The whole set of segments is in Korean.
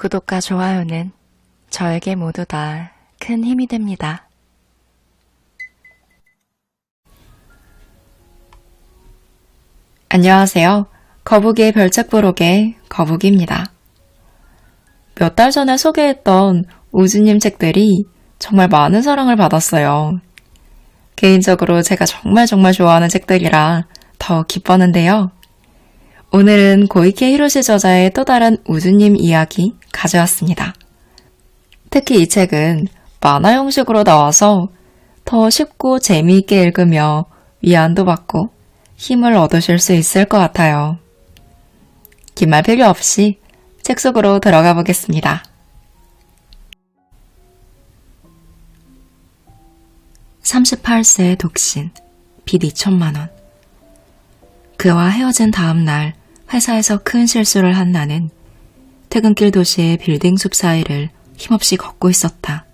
구독과 좋아요는 저에게 모두 다 큰 힘이 됩니다. 안녕하세요. 거북이의 별책부록의 거북이입니다. 몇 달 전에 소개했던 우주님 책들이 정말 많은 사랑을 받았어요. 개인적으로 제가 정말 좋아하는 책들이라 더 기뻤는데요. 오늘은 고이케 히로시 저자의 또 다른 우주님 이야기 가져왔습니다. 특히 이 책은 만화 형식으로 나와서 더 쉽고 재미있게 읽으며 위안도 받고 힘을 얻으실 수 있을 것 같아요. 긴 말 필요 없이 책 속으로 들어가 보겠습니다. (38세) 독신, 빚 2천만원. 그와 헤어진 다음 날 회사에서 큰 실수를 한 나는 퇴근길 도시의 빌딩 숲 사이를 힘없이 걷고 있었다.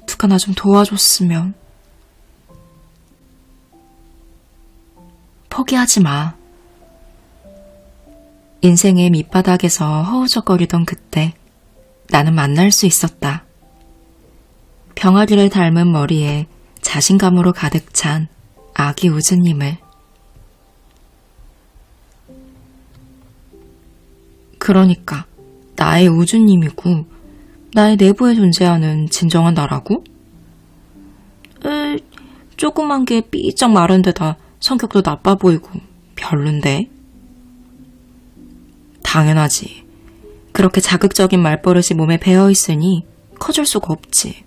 누가 나 좀 도와줬으면. 포기하지 마. 인생의 밑바닥에서 허우적거리던 그때 나는 만날 수 있었다. 병아리를 닮은 머리에 자신감으로 가득 찬 아기 우주님을. 그러니까 나의 우주님이고 나의 내부에 존재하는 진정한 나라고? 조그만 게 삐쩍 마른 데다 성격도 나빠 보이고 별론데? 당연하지. 그렇게 자극적인 말버릇이 몸에 배어있으니 커질 수가 없지.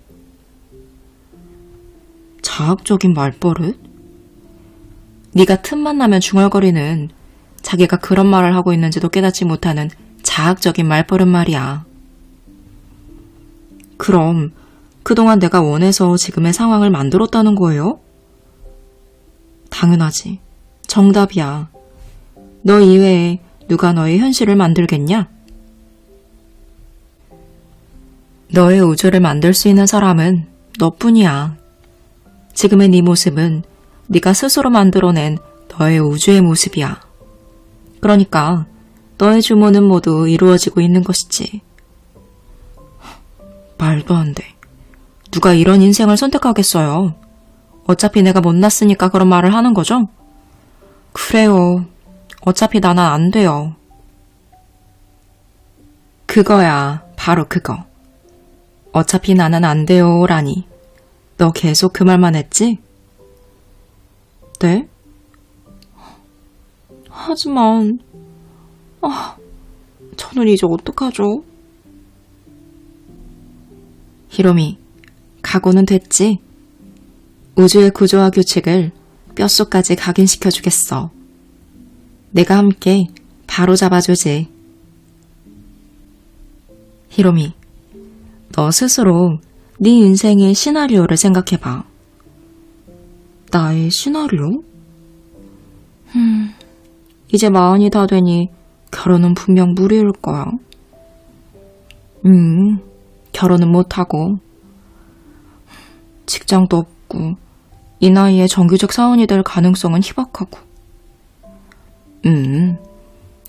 자극적인 말버릇? 네가 틈만 나면 중얼거리는, 자기가 그런 말을 하고 있는지도 깨닫지 못하는 자극적인 말버릇 말이야. 그럼 그동안 내가 원해서 지금의 상황을 만들었다는 거예요? 당연하지. 정답이야. 너 이외에 누가 너의 현실을 만들겠냐? 너의 우주를 만들 수 있는 사람은 너뿐이야. 지금의 네 모습은 네가 스스로 만들어낸 너의 우주의 모습이야. 그러니까 너의 주문은 모두 이루어지고 있는 것이지. 말도 안 돼. 누가 이런 인생을 선택하겠어요? 어차피 내가 못났으니까 그런 말을 하는 거죠? 그래요. 어차피 나는 안 돼요. 그거야, 바로 그거. 어차피 나는 안 돼요라니. 너 계속 그 말만 했지? 네? 하지만 저는 이제 어떡하죠? 히로미, 각오는 됐지? 우주의 구조와 규칙을 뼛속까지 각인시켜주겠어. 내가 함께 바로 잡아주지. 히로미, 너 스스로 네 인생의 시나리오를 생각해봐. 나의 시나리오? 이제 40이 다 되니 결혼은 분명 무리일 거야. 결혼은 못하고 직장도 없고 이 나이에 정규직 사원이 될 가능성은 희박하고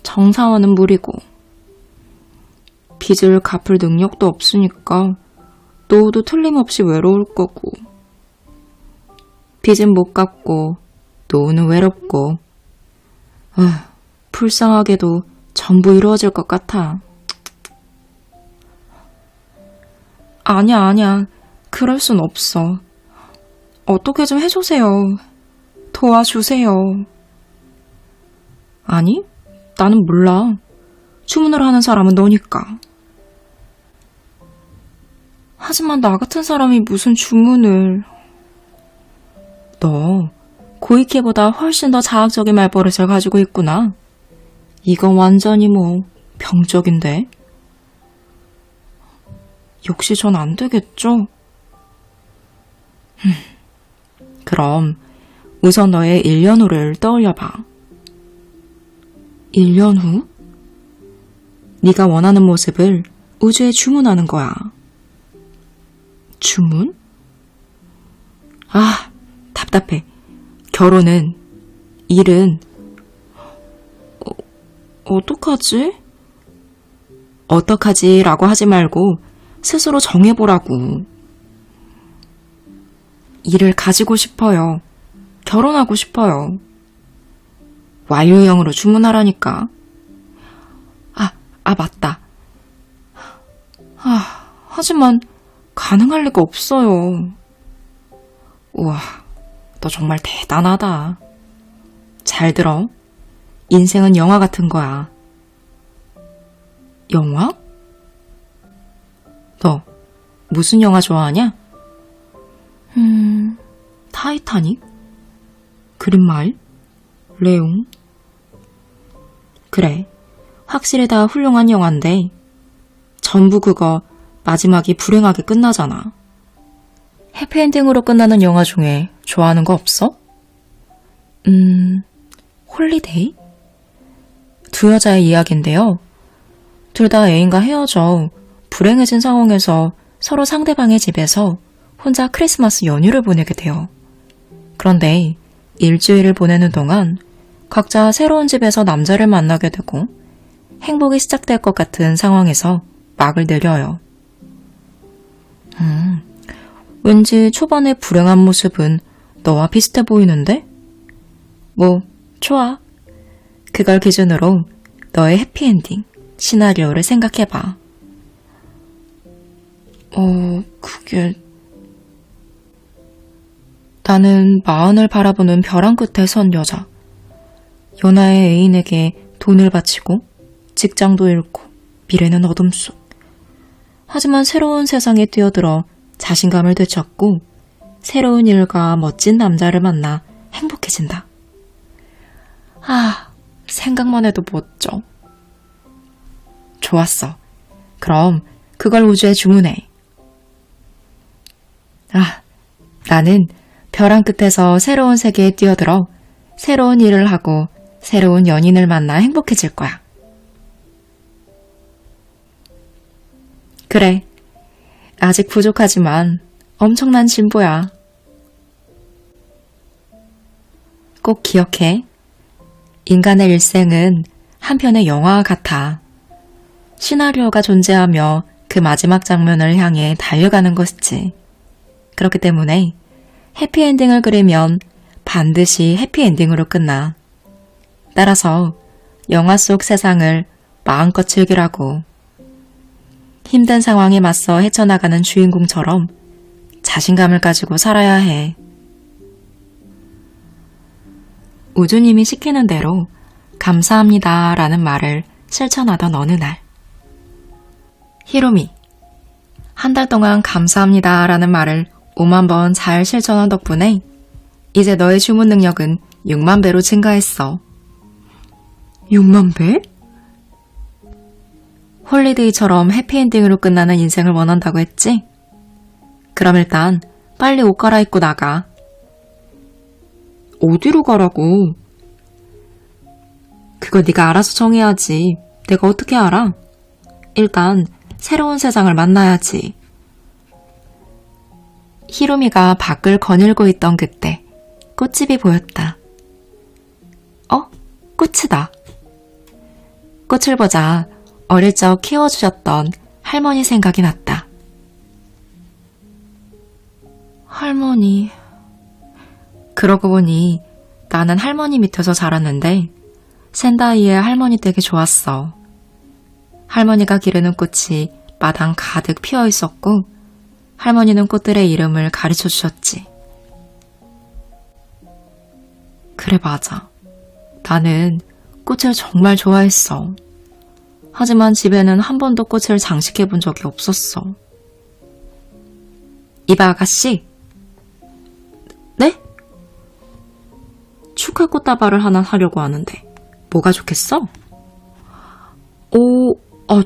정사원은 무리고 빚을 갚을 능력도 없으니까 노후도 틀림없이 외로울 거고 빚은 못 갚고 노후는 외롭고 불쌍하게도 전부 이루어질 것 같아. 아니야. 그럴 순 없어. 어떻게 좀 해주세요. 도와주세요. 아니, 나는 몰라. 주문을 하는 사람은 너니까. 하지만 나 같은 사람이 무슨 주문을. 너 고이케보다 훨씬 더 자학적인 말버릇을 가지고 있구나. 이건 완전히 병적인데. 역시 전 안 되겠죠? 그럼 우선 너의 1년 후를 떠올려봐. 1년 후? 네가 원하는 모습을 우주에 주문하는 거야. 주문? 답답해. 결혼은, 일은, 어떡하지? 어떡하지 라고 하지 말고 스스로 정해보라고. 일을 가지고 싶어요. 결혼하고 싶어요. 완료형으로 주문하라니까. 맞다. 하지만 가능할 리가 없어요. 우와, 너 정말 대단하다. 잘 들어. 인생은 영화 같은 거야. 영화? 너 무슨 영화 좋아하냐? 타이타닉? 그린마일? 레옹? 그래, 확실히 다 훌륭한 영화인데 전부 그거 마지막이 불행하게 끝나잖아. 해피엔딩으로 끝나는 영화 중에 좋아하는 거 없어? 홀리데이? 두 여자의 이야기인데요. 둘 다 애인과 헤어져 불행해진 상황에서 서로 상대방의 집에서 혼자 크리스마스 연휴를 보내게 돼요. 그런데 일주일을 보내는 동안 각자 새로운 집에서 남자를 만나게 되고 행복이 시작될 것 같은 상황에서 막을 내려요. 왠지 초반의 불행한 모습은 너와 비슷해 보이는데? 뭐, 좋아. 그걸 기준으로 너의 해피엔딩 시나리오를 생각해봐. 그게... 나는 마흔을 바라보는 벼랑 끝에 선 여자. 연하의 애인에게 돈을 바치고 직장도 잃고 미래는 어둠 속. 하지만 새로운 세상에 뛰어들어 자신감을 되찾고 새로운 일과 멋진 남자를 만나 행복해진다. 생각만 해도 멋져. 좋았어. 그럼 그걸 우주에 주문해. 나는 벼랑 끝에서 새로운 세계에 뛰어들어 새로운 일을 하고 새로운 연인을 만나 행복해질 거야. 그래. 아직 부족하지만 엄청난 진보야. 꼭 기억해. 인간의 일생은 한 편의 영화와 같아. 시나리오가 존재하며 그 마지막 장면을 향해 달려가는 것이지. 그렇기 때문에 해피엔딩을 그리면 반드시 해피엔딩으로 끝나. 따라서 영화 속 세상을 마음껏 즐기라고. 힘든 상황에 맞서 헤쳐나가는 주인공처럼 자신감을 가지고 살아야 해. 우주님이 시키는 대로 감사합니다 라는 말을 실천하던 어느 날. 히로미, 한 달 동안 감사합니다 라는 말을 5만 번 잘 실천한 덕분에 이제 너의 주문 능력은 6만 배로 증가했어. 6만 배? 홀리데이처럼 해피엔딩으로 끝나는 인생을 원한다고 했지? 그럼 일단 빨리 옷 갈아입고 나가. 어디로 가라고? 그거 네가 알아서 정해야지. 내가 어떻게 알아? 일단 새로운 세상을 만나야지. 히로미가 밖을 거닐고 있던 그때 꽃집이 보였다. 꽃이다. 꽃을 보자 어릴 적 키워주셨던 할머니 생각이 났다. 할머니... 그러고 보니 나는 할머니 밑에서 자랐는데 센다이의 할머니 댁이 좋았어. 할머니가 기르는 꽃이 마당 가득 피어 있었고 할머니는 꽃들의 이름을 가르쳐 주셨지. 그래, 맞아. 나는 꽃을 정말 좋아했어. 하지만 집에는 한 번도 꽃을 장식해 본 적이 없었어. 이봐, 아가씨. 네? 축하 꽃다발을 하나 사려고 하는데 뭐가 좋겠어?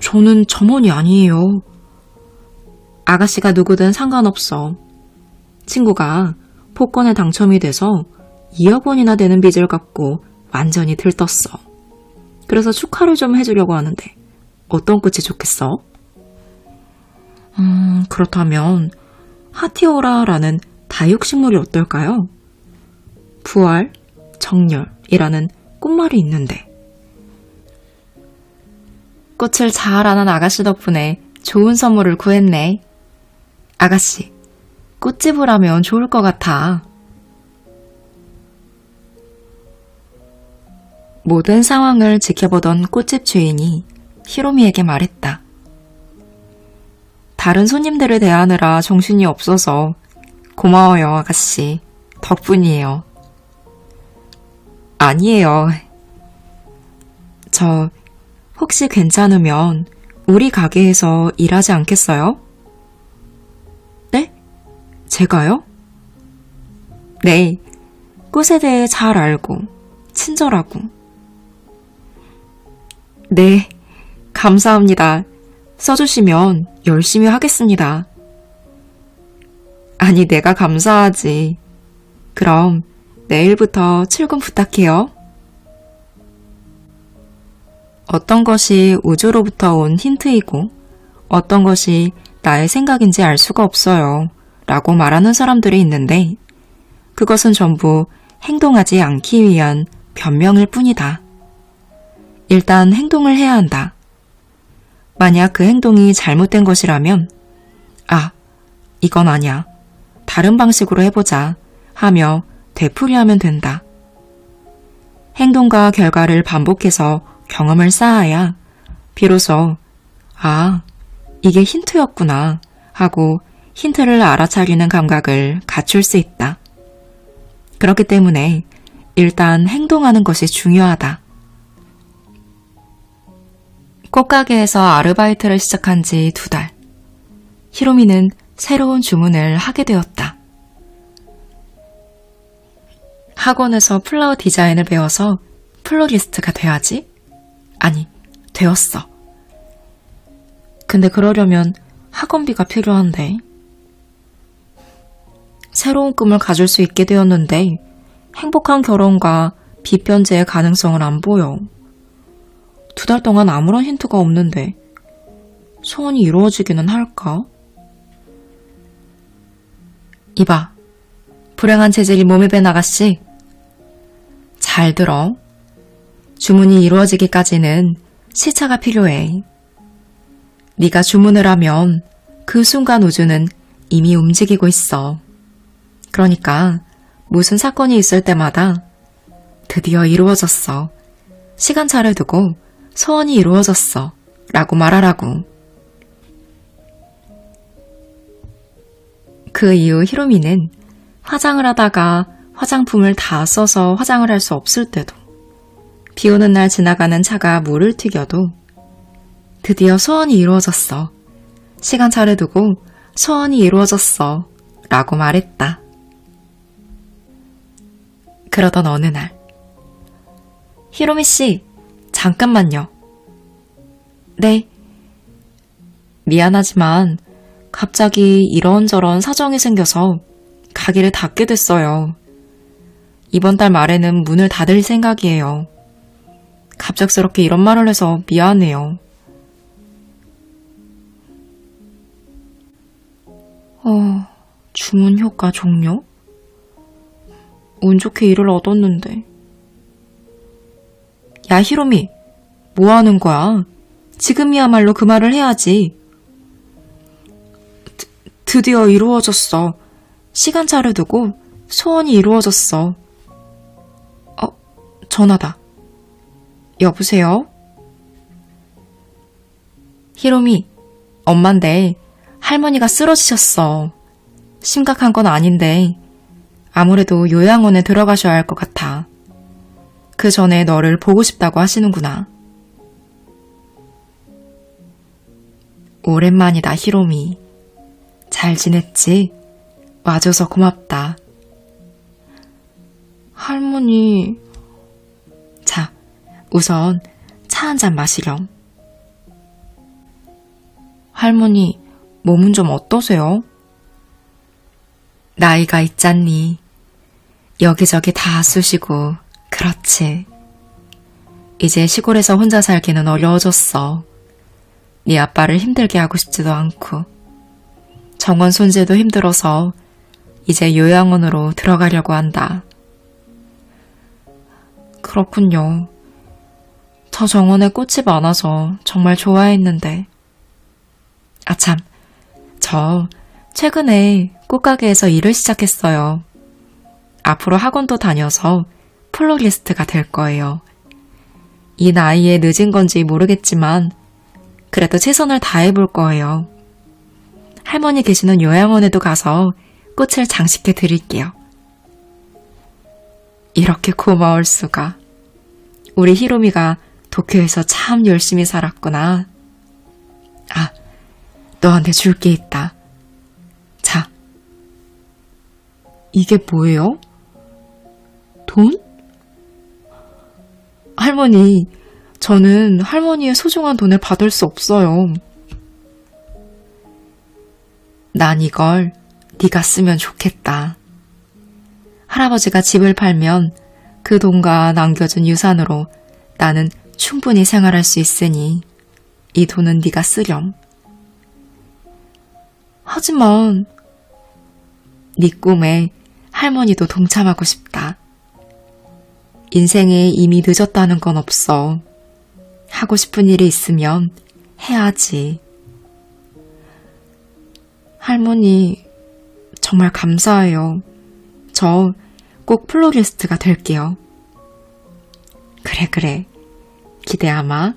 저는 점원이 아니에요. 아가씨가 누구든 상관없어. 친구가 복권에 당첨이 돼서 2억 원이나 되는 빚을 갚고 완전히 들떴어. 그래서 축하를 좀 해주려고 하는데 어떤 꽃이 좋겠어? 그렇다면 하티오라라는 다육식물이 어떨까요? 부활, 정열이라는 꽃말이 있는데. 꽃을 잘 아는 아가씨 덕분에 좋은 선물을 구했네. 아가씨, 꽃집을 하면 좋을 것 같아. 모든 상황을 지켜보던 꽃집 주인이 히로미에게 말했다. 다른 손님들을 대하느라 정신이 없어서 고마워요, 아가씨. 덕분이에요. 아니에요. 저 혹시 괜찮으면 우리 가게에서 일하지 않겠어요? 네? 제가요? 네, 꽃에 대해 잘 알고 친절하고. 네, 감사합니다. 써주시면 열심히 하겠습니다. 아니, 내가 감사하지. 그럼 내일부터 출근 부탁해요. 어떤 것이 우주로부터 온 힌트이고 어떤 것이 나의 생각인지 알 수가 없어요. 라고 말하는 사람들이 있는데 그것은 전부 행동하지 않기 위한 변명일 뿐이다. 일단 행동을 해야 한다. 만약 그 행동이 잘못된 것이라면 아, 이건 아니야. 다른 방식으로 해보자 하며 되풀이하면 된다. 행동과 결과를 반복해서 경험을 쌓아야 비로소 아, 이게 힌트였구나 하고 힌트를 알아차리는 감각을 갖출 수 있다. 그렇기 때문에 일단 행동하는 것이 중요하다. 꽃가게에서 아르바이트를 시작한 지 2달. 히로미는 새로운 주문을 하게 되었다. 학원에서 플라워 디자인을 배워서 플로리스트가 돼야지? 아니, 되었어. 근데 그러려면 학원비가 필요한데. 새로운 꿈을 가질 수 있게 되었는데 행복한 결혼과 빚변제의 가능성은 안 보여. 2달 동안 아무런 힌트가 없는데 소원이 이루어지기는 할까? 이봐, 불행한 체질이 몸에 밴 아가씨. 잘 들어. 주문이 이루어지기까지는 시차가 필요해. 네가 주문을 하면 그 순간 우주는 이미 움직이고 있어. 그러니까 무슨 사건이 있을 때마다 드디어 이루어졌어. 시간차를 두고 소원이 이루어졌어. 라고 말하라고. 그 이후 히로미는 화장을 하다가 화장품을 다 써서 화장을 할 수 없을 때도 비 오는 날 지나가는 차가 물을 튀겨도 드디어 소원이 이루어졌어. 시간차를 두고 소원이 이루어졌어. 라고 말했다. 그러던 어느 날 히로미 씨, 잠깐만요. 네. 미안하지만 갑자기 이런저런 사정이 생겨서 가게를 닫게 됐어요. 이번 달 말에는 문을 닫을 생각이에요. 갑작스럽게 이런 말을 해서 미안해요. 주문 효과 종료? 운 좋게 일을 얻었는데. 야, 히로미, 뭐 하는 거야? 지금이야말로 그 말을 해야지. 드디어 이루어졌어. 시간차를 두고 소원이 이루어졌어. 전화다. 여보세요? 히로미, 엄만데 할머니가 쓰러지셨어. 심각한 건 아닌데 아무래도 요양원에 들어가셔야 할 것 같아. 그 전에 너를 보고 싶다고 하시는구나. 오랜만이다, 히로미. 잘 지냈지? 와줘서 고맙다. 할머니... 자, 우선 차 한 잔 마시렴. 할머니, 몸은 좀 어떠세요? 나이가 있잖니. 여기저기 다 쑤시고, 그렇지. 이제 시골에서 혼자 살기는 어려워졌어. 네 아빠를 힘들게 하고 싶지도 않고. 정원 손질도 힘들어서 이제 요양원으로 들어가려고 한다. 그렇군요. 저 정원에 꽃이 많아서 정말 좋아했는데. 아참, 저 최근에 꽃가게에서 일을 시작했어요. 앞으로 학원도 다녀서 플로리스트가 될 거예요. 이 나이에 늦은 건지 모르겠지만 그래도 최선을 다해볼 거예요. 할머니 계시는 요양원에도 가서 꽃을 장식해 드릴게요. 이렇게 고마울 수가. 우리 히로미가 도쿄에서 참 열심히 살았구나. 아, 너한테 줄 게 있다. 자, 이게 뭐예요? 돈? 할머니, 저는 할머니의 소중한 돈을 받을 수 없어요. 난 이걸 네가 쓰면 좋겠다. 할아버지가 집을 팔면 그 돈과 남겨준 유산으로 나는 충분히 생활할 수 있으니 이 돈은 네가 쓰렴. 하지만 네 꿈에 할머니도 동참하고 싶다. 인생에 이미 늦었다는 건 없어. 하고 싶은 일이 있으면 해야지. 할머니, 정말 감사해요. 저 꼭 플로리스트가 될게요. 그래. 기대하마.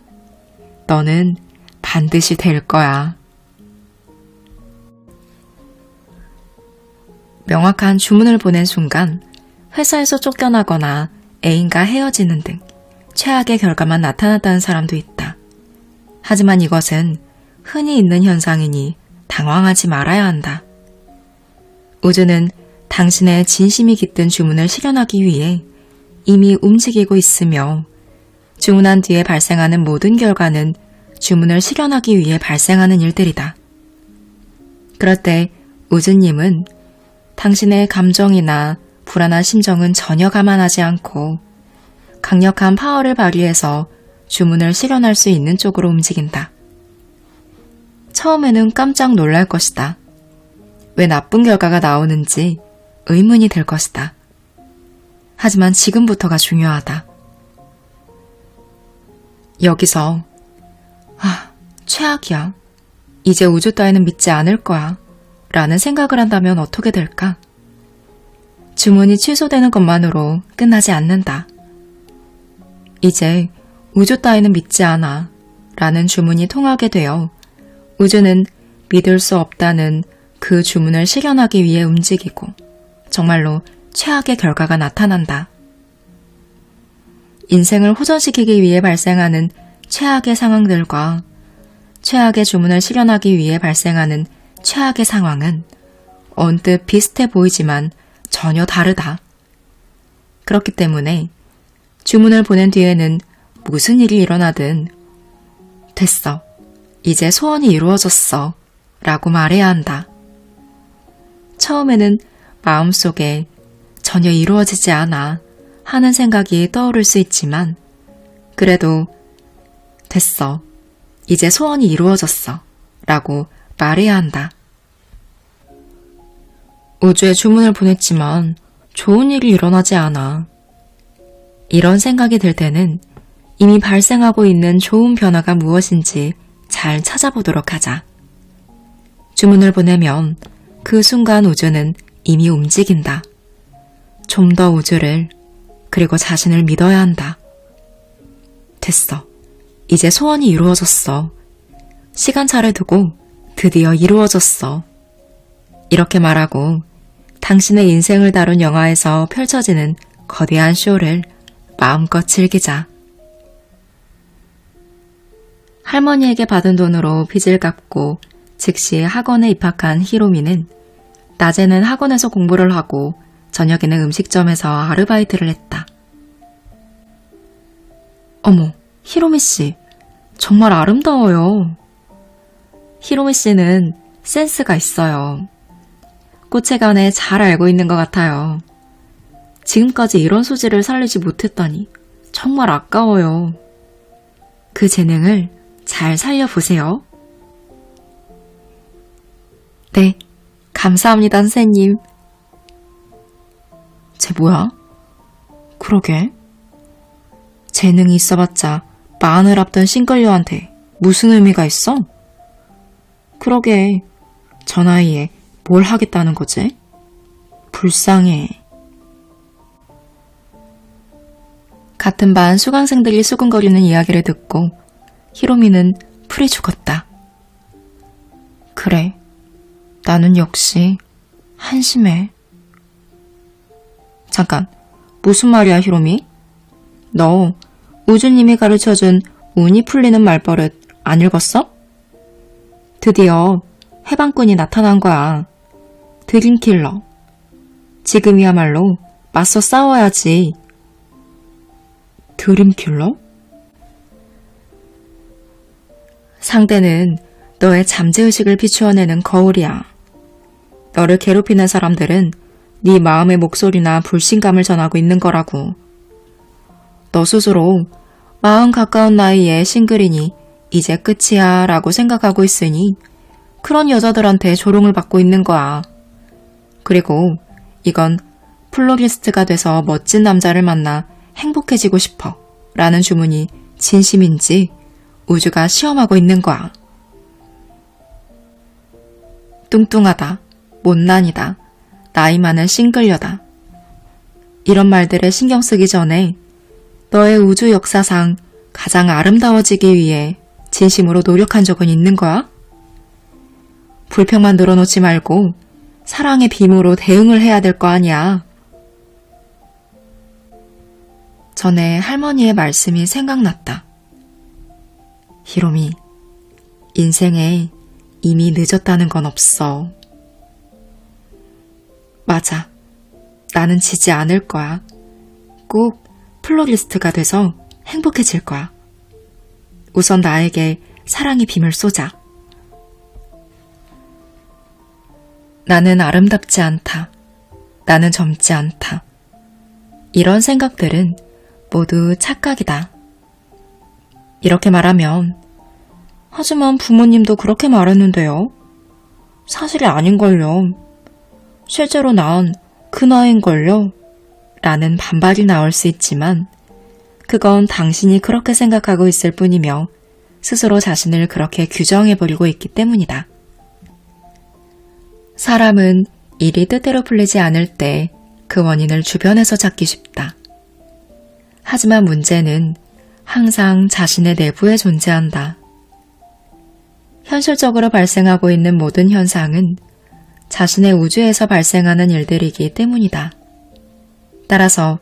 너는 반드시 될 거야. 명확한 주문을 보낸 순간 회사에서 쫓겨나거나 애인과 헤어지는 등 최악의 결과만 나타났다는 사람도 있다. 하지만 이것은 흔히 있는 현상이니 당황하지 말아야 한다. 우주는 당신의 진심이 깃든 주문을 실현하기 위해 이미 움직이고 있으며 주문한 뒤에 발생하는 모든 결과는 주문을 실현하기 위해 발생하는 일들이다. 그럴 때 우주님은 당신의 감정이나 불안한 심정은 전혀 감안하지 않고 강력한 파워를 발휘해서 주문을 실현할 수 있는 쪽으로 움직인다. 처음에는 깜짝 놀랄 것이다. 왜 나쁜 결과가 나오는지 의문이 들 것이다. 하지만 지금부터가 중요하다. 여기서 최악이야. 이제 우주 따위는 믿지 않을 거야. 라는 생각을 한다면 어떻게 될까? 주문이 취소되는 것만으로 끝나지 않는다. 이제 우주 따위는 믿지 않아. 라는 주문이 통하게 되어 우주는 믿을 수 없다는 그 주문을 실현하기 위해 움직이고 정말로 최악의 결과가 나타난다. 인생을 호전시키기 위해 발생하는 최악의 상황들과 최악의 주문을 실현하기 위해 발생하는 최악의 상황은 언뜻 비슷해 보이지만 전혀 다르다. 그렇기 때문에 주문을 보낸 뒤에는 무슨 일이 일어나든 됐어. 이제 소원이 이루어졌어. 라고 말해야 한다. 처음에는 마음속에 전혀 이루어지지 않아 하는 생각이 떠오를 수 있지만 그래도 됐어. 이제 소원이 이루어졌어. 라고 말해야 한다. 우주에 주문을 보냈지만 좋은 일이 일어나지 않아. 이런 생각이 들 때는 이미 발생하고 있는 좋은 변화가 무엇인지 잘 찾아보도록 하자. 주문을 보내면 그 순간 우주는 이미 움직인다. 좀 더 우주를 그리고 자신을 믿어야 한다. 됐어. 이제 소원이 이루어졌어. 시간차를 두고 드디어 이루어졌어. 이렇게 말하고 당신의 인생을 다룬 영화에서 펼쳐지는 거대한 쇼를 마음껏 즐기자. 할머니에게 받은 돈으로 빚을 갚고 즉시 학원에 입학한 히로미는 낮에는 학원에서 공부를 하고 저녁에는 음식점에서 아르바이트를 했다. 어머, 히로미 씨, 정말 아름다워요. 히로미 씨는 센스가 있어요. 꽃에 관해 잘 알고 있는 것 같아요. 지금까지 이런 소질을 살리지 못했다니 정말 아까워요. 그 재능을 잘 살려보세요. 네, 감사합니다, 선생님. 쟤 뭐야? 그러게. 재능이 있어봤자 마흔을 앞둔 싱글녀한테 무슨 의미가 있어? 그러게, 저 나이에 뭘 하겠다는 거지? 불쌍해. 같은 반 수강생들이 수근거리는 이야기를 듣고 히로미는 풀이 죽었다. 그래, 나는 역시 한심해. 잠깐, 무슨 말이야, 히로미? 너 우주님이 가르쳐준 운이 풀리는 말버릇 안 읽었어? 드디어 해방꾼이 나타난 거야. 드림킬러. 지금이야말로 맞서 싸워야지. 드림킬러? 상대는 너의 잠재의식을 비추어내는 거울이야. 너를 괴롭히는 사람들은 네 마음의 목소리나 불신감을 전하고 있는 거라고. 너 스스로 40 가까운 나이에 싱글이니 이제 끝이야 라고 생각하고 있으니 그런 여자들한테 조롱을 받고 있는 거야. 그리고 이건 플로리스트가 돼서 멋진 남자를 만나 행복해지고 싶어 라는 주문이 진심인지 우주가 시험하고 있는 거야. 뚱뚱하다, 못난이다, 나이 많은 싱글녀다. 이런 말들에 신경 쓰기 전에 너의 우주 역사상 가장 아름다워지기 위해 진심으로 노력한 적은 있는 거야? 불평만 늘어놓지 말고 사랑의 빔으로 대응을 해야 될 거 아니야. 전에 할머니의 말씀이 생각났다. 히로미, 인생에 이미 늦었다는 건 없어. 맞아. 나는 지지 않을 거야. 꼭 플로리스트가 돼서 행복해질 거야. 우선 나에게 사랑의 빔을 쏘자. 나는 아름답지 않다. 나는 젊지 않다. 이런 생각들은 모두 착각이다. 이렇게 말하면 하지만 부모님도 그렇게 말했는데요. 사실이 아닌걸요. 실제로 난 그 나이인걸요. 라는 반발이 나올 수 있지만 그건 당신이 그렇게 생각하고 있을 뿐이며 스스로 자신을 그렇게 규정해버리고 있기 때문이다. 사람은 일이 뜻대로 풀리지 않을 때 그 원인을 주변에서 찾기 쉽다. 하지만 문제는 항상 자신의 내부에 존재한다. 현실적으로 발생하고 있는 모든 현상은 자신의 우주에서 발생하는 일들이기 때문이다. 따라서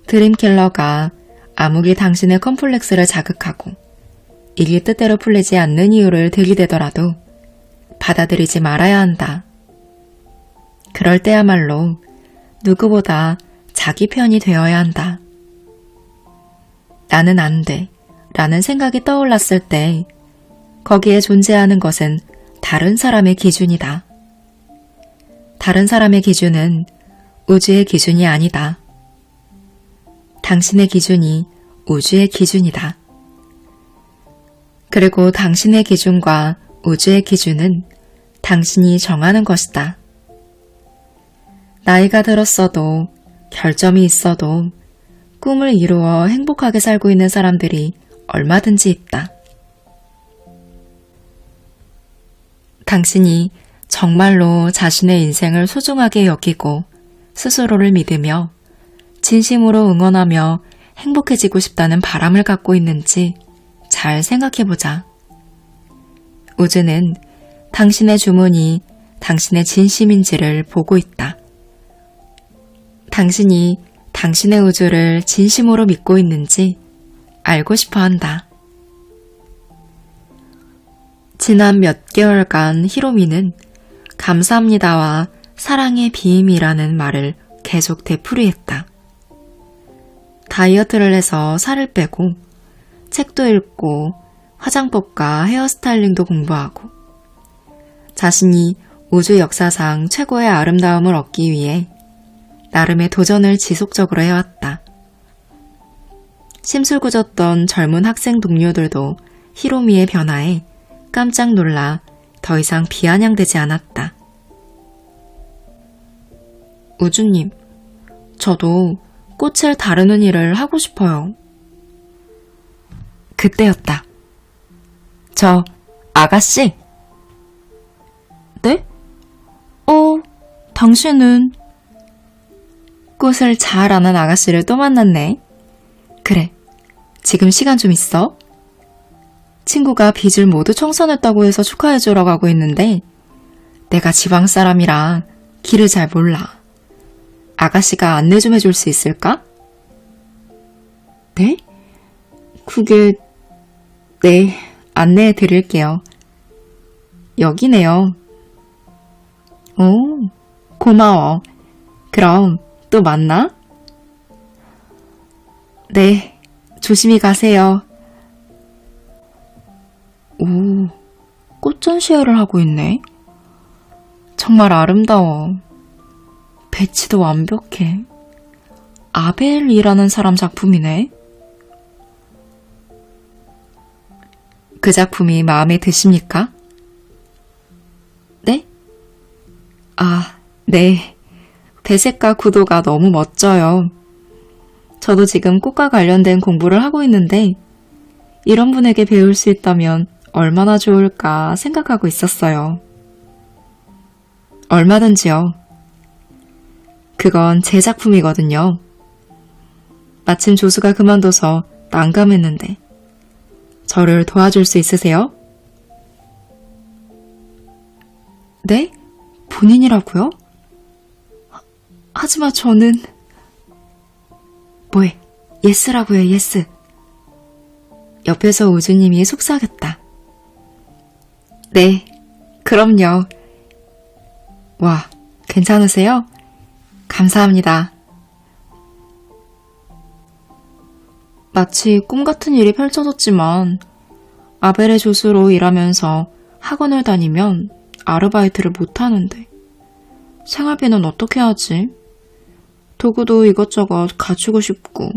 드림킬러가 아무리 당신의 컴플렉스를 자극하고 일이 뜻대로 풀리지 않는 이유를 들이대더라도 받아들이지 말아야 한다. 그럴 때야말로 누구보다 자기 편이 되어야 한다. 나는 안 돼 라는 생각이 떠올랐을 때 거기에 존재하는 것은 다른 사람의 기준이다. 다른 사람의 기준은 우주의 기준이 아니다. 당신의 기준이 우주의 기준이다. 그리고 당신의 기준과 우주의 기준은 당신이 정하는 것이다. 나이가 들었어도 결점이 있어도 꿈을 이루어 행복하게 살고 있는 사람들이 얼마든지 있다. 당신이 정말로 자신의 인생을 소중하게 여기고 스스로를 믿으며 진심으로 응원하며 행복해지고 싶다는 바람을 갖고 있는지 잘 생각해보자. 우주는 당신의 주문이 당신의 진심인지를 보고 있다. 당신이 당신의 우주를 진심으로 믿고 있는지 알고 싶어 한다. 지난 몇 개월간 히로미는 감사합니다와 사랑의 비임이라는 말을 계속 되풀이했다. 다이어트를 해서 살을 빼고 책도 읽고 화장법과 헤어스타일링도 공부하고 자신이 우주 역사상 최고의 아름다움을 얻기 위해 나름의 도전을 지속적으로 해왔다. 심술궂었던 젊은 학생 동료들도 히로미의 변화에 깜짝 놀라 더 이상 비아냥대지 않았다. 우주님, 저도 꽃을 다루는 일을 하고 싶어요. 그때였다. 저, 아가씨? 네? 당신은? 꽃을 잘 아는 아가씨를 또 만났네. 그래, 지금 시간 좀 있어? 친구가 빚을 모두 청산했다고 해서 축하해주러 가고 있는데 내가 지방 사람이라 길을 잘 몰라. 아가씨가 안내 좀 해줄 수 있을까? 네? 네, 안내해 드릴게요. 여기네요. 오, 고마워. 그럼 또 만나? 네, 조심히 가세요. 오, 꽃 전시회를 하고 있네. 정말 아름다워. 배치도 완벽해. 아벨이라는 사람 작품이네. 그 작품이 마음에 드십니까? 네? 네. 배색과 구도가 너무 멋져요. 저도 지금 꽃과 관련된 공부를 하고 있는데 이런 분에게 배울 수 있다면 얼마나 좋을까 생각하고 있었어요. 얼마든지요. 그건 제 작품이거든요. 마침 조수가 그만둬서 난감했는데 저를 도와줄 수 있으세요? 네? 본인이라고요? 하지만 저는... 뭐해? 예스라고 해, 예스. 옆에서 우주님이 속삭였다. 네, 그럼요. 와, 괜찮으세요? 감사합니다. 마치 꿈 같은 일이 펼쳐졌지만 아벨의 조수로 일하면서 학원을 다니면 아르바이트를 못하는데 생활비는 어떻게 하지? 도구도 이것저것 갖추고 싶고.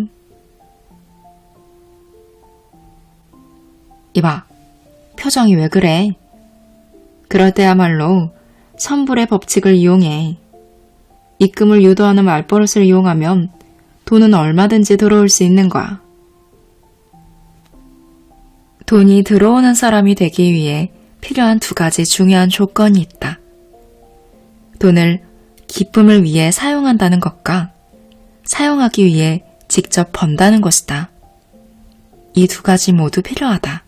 이봐, 표정이 왜 그래? 그럴 때야말로 선불의 법칙을 이용해. 입금을 유도하는 말버릇을 이용하면 돈은 얼마든지 들어올 수 있는 거야. 돈이 들어오는 사람이 되기 위해 필요한 두 가지 중요한 조건이 있다. 돈을 기쁨을 위해 사용한다는 것과 사용하기 위해 직접 번다는 것이다. 이 두 가지 모두 필요하다.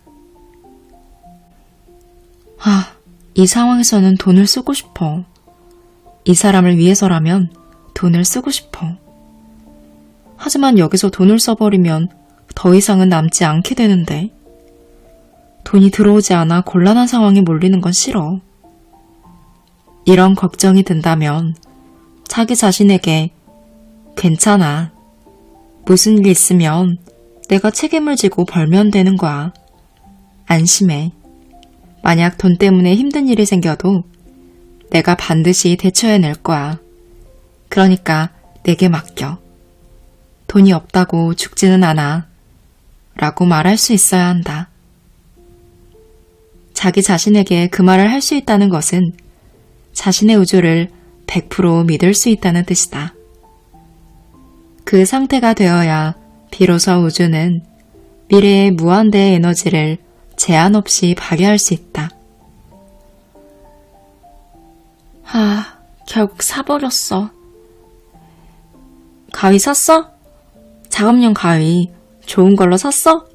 이 상황에서는 돈을 쓰고 싶어. 이 사람을 위해서라면 돈을 쓰고 싶어. 하지만 여기서 돈을 써버리면 더 이상은 남지 않게 되는데 돈이 들어오지 않아 곤란한 상황에 몰리는 건 싫어. 이런 걱정이 든다면 자기 자신에게 괜찮아. 무슨 일 있으면 내가 책임을 지고 벌면 되는 거야. 안심해. 만약 돈 때문에 힘든 일이 생겨도 내가 반드시 대처해낼 거야. 그러니까 내게 맡겨. 돈이 없다고 죽지는 않아. 라고 말할 수 있어야 한다. 자기 자신에게 그 말을 할 수 있다는 것은 자신의 우주를 100% 믿을 수 있다는 뜻이다. 그 상태가 되어야 비로소 우주는 미래의 무한대의 에너지를 제한 없이 발휘할 수 있다. 결국 사버렸어. 가위 샀어? 작업용 가위 좋은 걸로 샀어?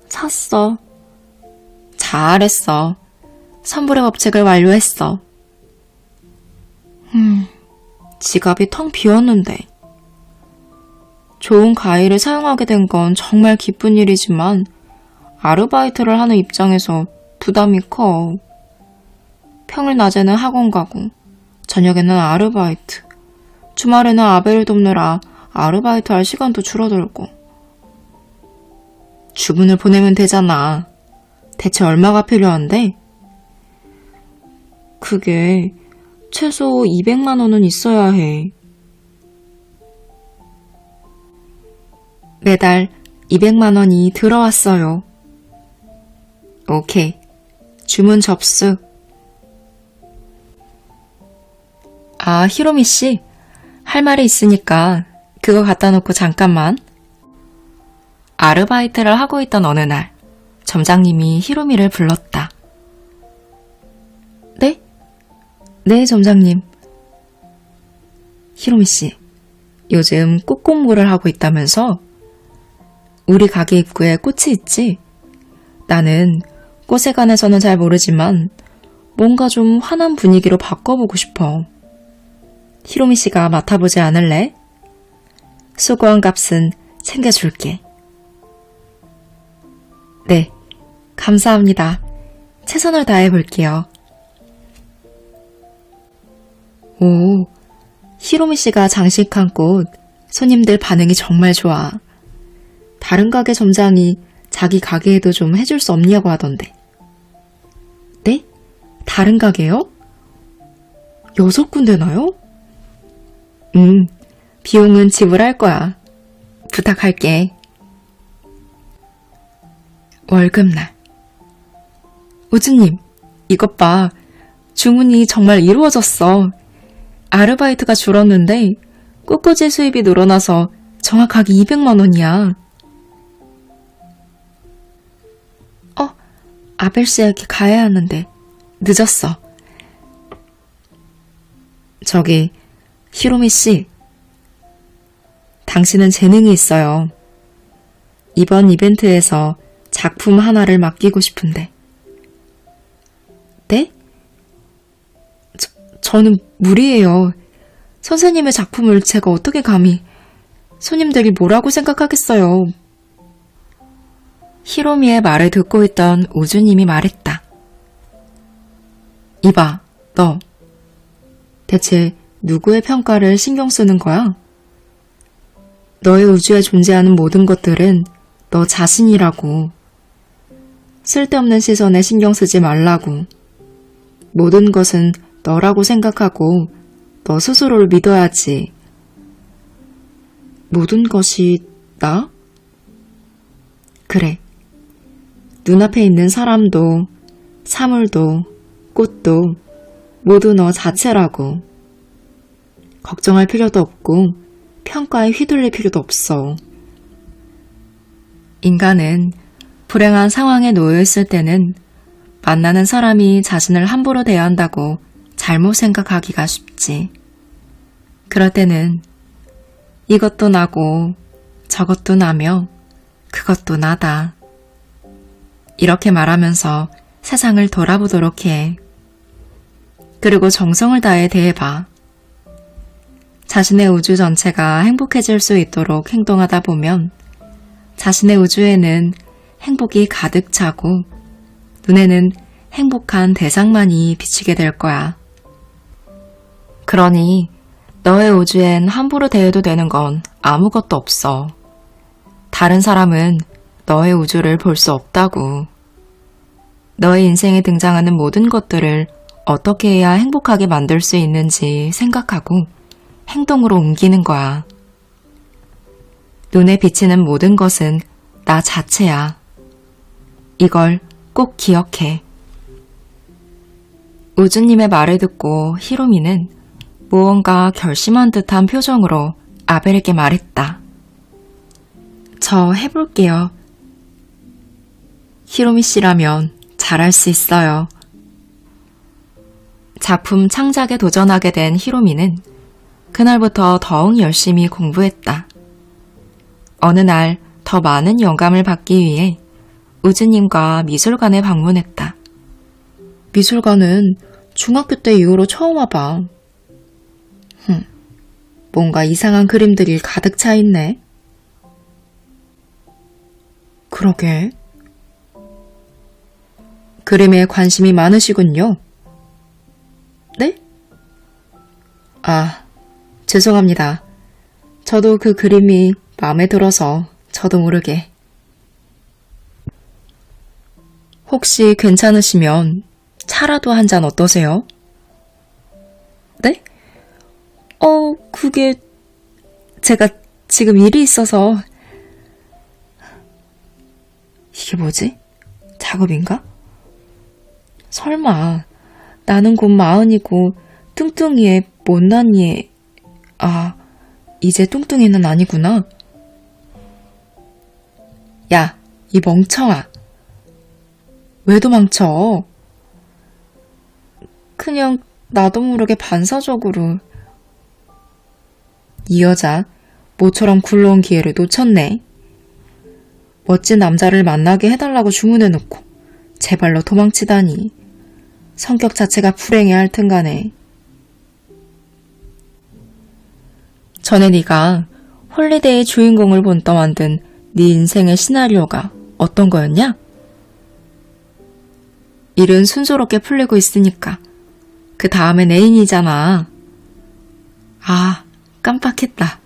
샀어. 잘했어. 선불의 법칙을 완료했어. 지갑이 텅 비었는데. 좋은 가위를 사용하게 된 건 정말 기쁜 일이지만 아르바이트를 하는 입장에서 부담이 커. 평일 낮에는 학원 가고 저녁에는 아르바이트, 주말에는 아벨을 돕느라 아르바이트 할 시간도 줄어들고. 주문을 보내면 되잖아. 대체 얼마가 필요한데? 그게 최소 200만 원은 있어야 해. 매달 200만 원이 들어왔어요. 오케이. 주문 접수. 히로미 씨. 할 말이 있으니까 그거 갖다 놓고 잠깐만. 아르바이트를 하고 있던 어느 날, 점장님이 히로미를 불렀다. 네? 네, 점장님. 히로미 씨, 요즘 꽃 공부를 하고 있다면서? 우리 가게 입구에 꽃이 있지? 나는 꽃에 관해서는 잘 모르지만 뭔가 좀 환한 분위기로 바꿔보고 싶어. 히로미 씨가 맡아보지 않을래? 수고한 값은 챙겨줄게. 네, 감사합니다. 최선을 다해볼게요. 오, 히로미 씨가 장식한 꽃, 손님들 반응이 정말 좋아. 다른 가게 점장이 자기 가게에도 좀 해줄 수 없냐고 하던데. 네? 다른 가게요? 6군데나요? 비용은 지불할 거야. 부탁할게. 월급날. 우주님, 이것 봐. 주문이 정말 이루어졌어. 아르바이트가 줄었는데 꽃꽂이 수입이 늘어나서 정확하게 200만 원이야. 아벨 씨에게 가야 하는데 늦었어. 저기, 히로미 씨. 당신은 재능이 있어요. 이번 이벤트에서 작품 하나를 맡기고 싶은데. 네? 저는 무리예요. 선생님의 작품을 제가 어떻게 감히. 손님들이 뭐라고 생각하겠어요. 히로미의 말을 듣고 있던 우주님이 말했다. 이봐, 너. 대체 누구의 평가를 신경 쓰는 거야? 너의 우주에 존재하는 모든 것들은 너 자신이라고. 쓸데없는 시선에 신경 쓰지 말라고. 모든 것은 너라고 생각하고 너 스스로를 믿어야지. 모든 것이 나? 그래. 눈앞에 있는 사람도, 사물도, 꽃도 모두 너 자체라고. 걱정할 필요도 없고 평가에 휘둘릴 필요도 없어. 인간은 불행한 상황에 놓여 있을 때는 만나는 사람이 자신을 함부로 대한다고 잘못 생각하기가 쉽지. 그럴 때는 이것도 나고 저것도 나며 그것도 나다. 이렇게 말하면서 세상을 돌아보도록 해. 그리고 정성을 다해 대해봐. 자신의 우주 전체가 행복해질 수 있도록 행동하다 보면 자신의 우주에는 행복이 가득 차고 눈에는 행복한 대상만이 비치게 될 거야. 그러니 너의 우주엔 함부로 대해도 되는 건 아무것도 없어. 다른 사람은 너의 우주를 볼 수 없다고. 너의 인생에 등장하는 모든 것들을 어떻게 해야 행복하게 만들 수 있는지 생각하고 행동으로 옮기는 거야. 눈에 비치는 모든 것은 나 자체야. 이걸 꼭 기억해. 우주님의 말을 듣고 히로미는 무언가 결심한 듯한 표정으로 아벨에게 말했다. 저 해볼게요. 히로미 씨라면 잘할 수 있어요. 작품 창작에 도전하게 된 히로미는 그날부터 더욱 열심히 공부했다. 어느 날 더 많은 영감을 받기 위해 우주님과 미술관에 방문했다. 미술관은 중학교 때 이후로 처음 와봐. 뭔가 이상한 그림들이 가득 차 있네. 그러게. 그림에 관심이 많으시군요. 네? 아, 죄송합니다. 저도 그 그림이 마음에 들어서 저도 모르게. 혹시 괜찮으시면 차라도 한 잔 어떠세요? 네? 그게 제가 지금 일이 있어서. 이게 뭐지? 작업인가? 설마 나는 곧 40이고 뚱뚱이의 못난이의 이제 뚱뚱이는 아니구나. 야, 이 멍청아. 왜 도망쳐? 그냥 나도 모르게 반사적으로. 이 여자 모처럼 굴러온 기회를 놓쳤네. 멋진 남자를 만나게 해달라고 주문해놓고 제 발로 도망치다니. 성격 자체가 불행해 할튼간에. 전에 네가 홀리데이 주인공을 본떠 만든 네 인생의 시나리오가 어떤 거였냐? 일은 순조롭게 풀리고 있으니까 그 다음엔 애인이잖아. 아, 깜빡했다.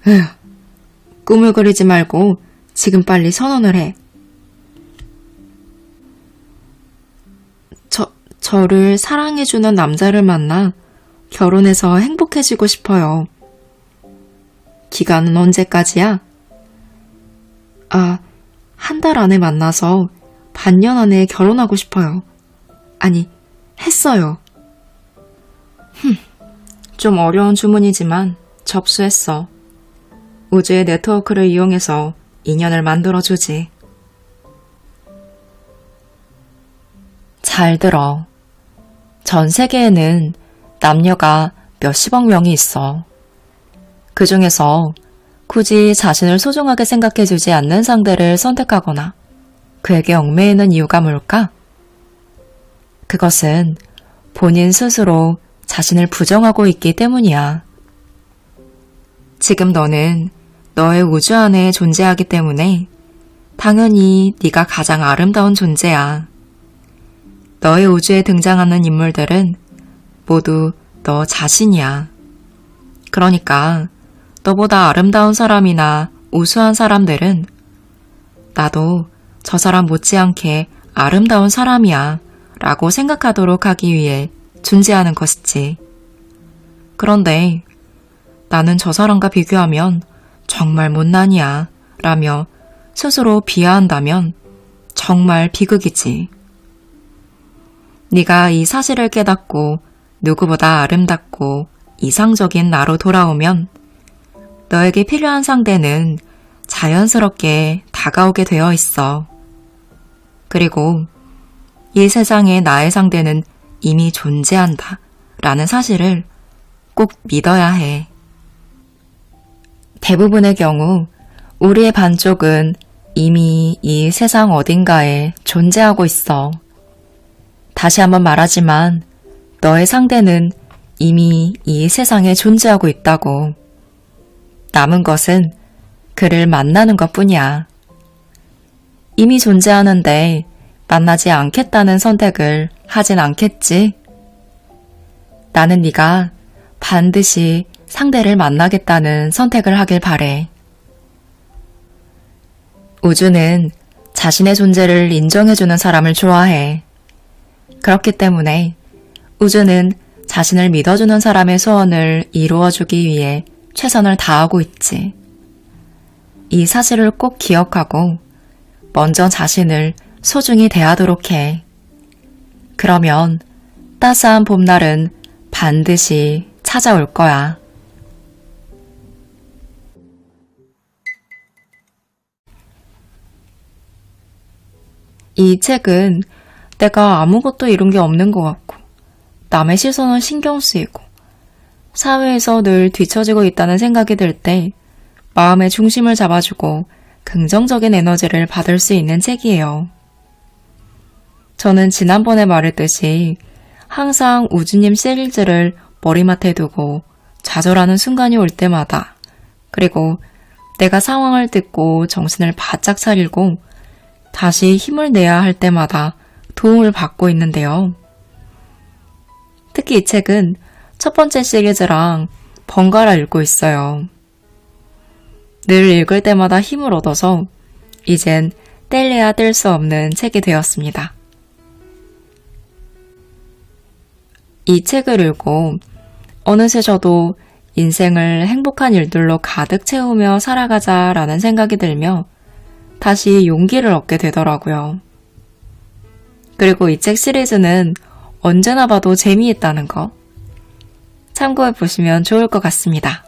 에휴, 꾸물거리지 말고 지금 빨리 선언을 해. 저를 사랑해주는 남자를 만나 결혼해서 행복해지고 싶어요. 기간은 언제까지야? 아, 한 달 안에 만나서 반년 안에 결혼하고 싶어요. 아니, 했어요. 좀 어려운 주문이지만 접수했어. 우주의 네트워크를 이용해서 인연을 만들어주지. 잘 들어. 전 세계에는 남녀가 몇십억 명이 있어. 그 중에서 굳이 자신을 소중하게 생각해주지 않는 상대를 선택하거나 그에게 얽매이는 이유가 뭘까? 그것은 본인 스스로 자신을 부정하고 있기 때문이야. 지금 너는 너의 우주 안에 존재하기 때문에 당연히 네가 가장 아름다운 존재야. 너의 우주에 등장하는 인물들은 모두 너 자신이야. 그러니까 너보다 아름다운 사람이나 우수한 사람들은 나도 저 사람 못지않게 아름다운 사람이야 라고 생각하도록 하기 위해 존재하는 것이지. 그런데 나는 저 사람과 비교하면 정말 못난이야 라며 스스로 비하한다면 정말 비극이지. 네가 이 사실을 깨닫고 누구보다 아름답고 이상적인 나로 돌아오면 너에게 필요한 상대는 자연스럽게 다가오게 되어 있어. 그리고 이 세상에 나의 상대는 이미 존재한다 라는 사실을 꼭 믿어야 해. 대부분의 경우 우리의 반쪽은 이미 이 세상 어딘가에 존재하고 있어. 다시 한번 말하지만 너의 상대는 이미 이 세상에 존재하고 있다고. 남은 것은 그를 만나는 것뿐이야. 이미 존재하는데 만나지 않겠다는 선택을 하진 않겠지. 나는 네가 반드시 상대를 만나겠다는 선택을 하길 바래. 우주는 자신의 존재를 인정해주는 사람을 좋아해. 그렇기 때문에 우주는 자신을 믿어주는 사람의 소원을 이루어주기 위해 최선을 다하고 있지. 이 사실을 꼭 기억하고 먼저 자신을 소중히 대하도록 해. 그러면 따스한 봄날은 반드시 찾아올 거야. 이 책은 내가 아무것도 이룬 게 없는 것 같고 남의 시선은 신경 쓰이고 사회에서 늘 뒤처지고 있다는 생각이 들 때 마음의 중심을 잡아주고 긍정적인 에너지를 받을 수 있는 책이에요. 저는 지난번에 말했듯이 항상 우주님 시리즈를 머리맡에 두고 좌절하는 순간이 올 때마다, 그리고 내가 상황을 듣고 정신을 바짝 차리고 다시 힘을 내야 할 때마다 도움을 받고 있는데요. 특히 이 책은 첫 번째 시리즈랑 번갈아 읽고 있어요. 늘 읽을 때마다 힘을 얻어서 이젠 뗄래야 뗄 수 없는 책이 되었습니다. 이 책을 읽고 어느새 저도 인생을 행복한 일들로 가득 채우며 살아가자라는 생각이 들며 다시 용기를 얻게 되더라고요. 그리고 이 책 시리즈는 언제나 봐도 재미있다는 거 참고해 보시면 좋을 것 같습니다.